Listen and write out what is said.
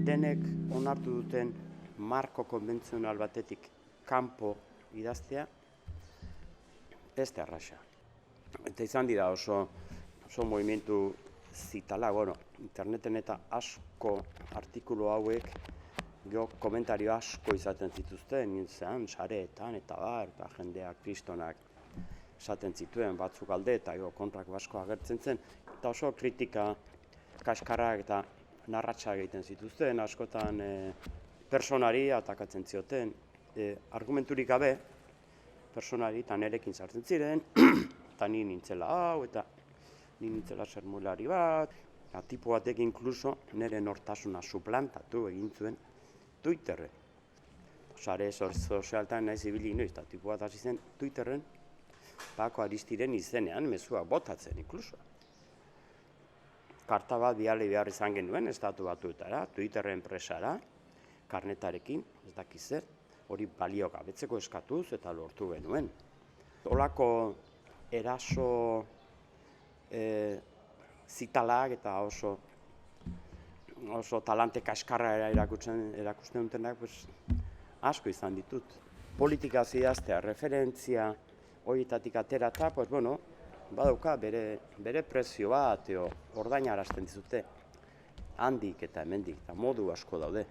Denek onartu duten marko konbentzional batetik kanpo idaztea ez da erraza. Eta izan dira oso movimentu zitala, interneten eta asko artikulu hauek komentario asko izaten zituzten, nintzean, sareetan eta eta jendeak kristonak esaten zituen batzuk alde eta kontrako asko agertzen zen, eta oso kritika kaskarrak eta narratsak egiten zituzten, askotan personari atakatzen zioten, argumenturik gabe, personari eta nerekin sartzen ziren, eta ni nintzela hau, eta ni nintzela sermolari bat, eta tipo batek inkluso nire nortasuna suplantatu egin zuen Twitterren. Sare sozialetan naiz ibili inoiz, eta tipo bat hasi zen Twitterren, Pako Aristiren izenean mezua botatzen inkluso. Karta bat bidali behar izan genuen, estatu batuetara, Twitterren presara, karnetarekin, ez dakiz zer, hori balio gabetzeko eskatuz eta lortu genuen. Holako eraso zitalak eta oso talante kaskarra erakusten dutenak asko izan ditut. Politika idaztea, referentzia horietatik aterata, badauka bere prezio bat, ordainarazten dizute handik eta hemendik, eta modu asko daude.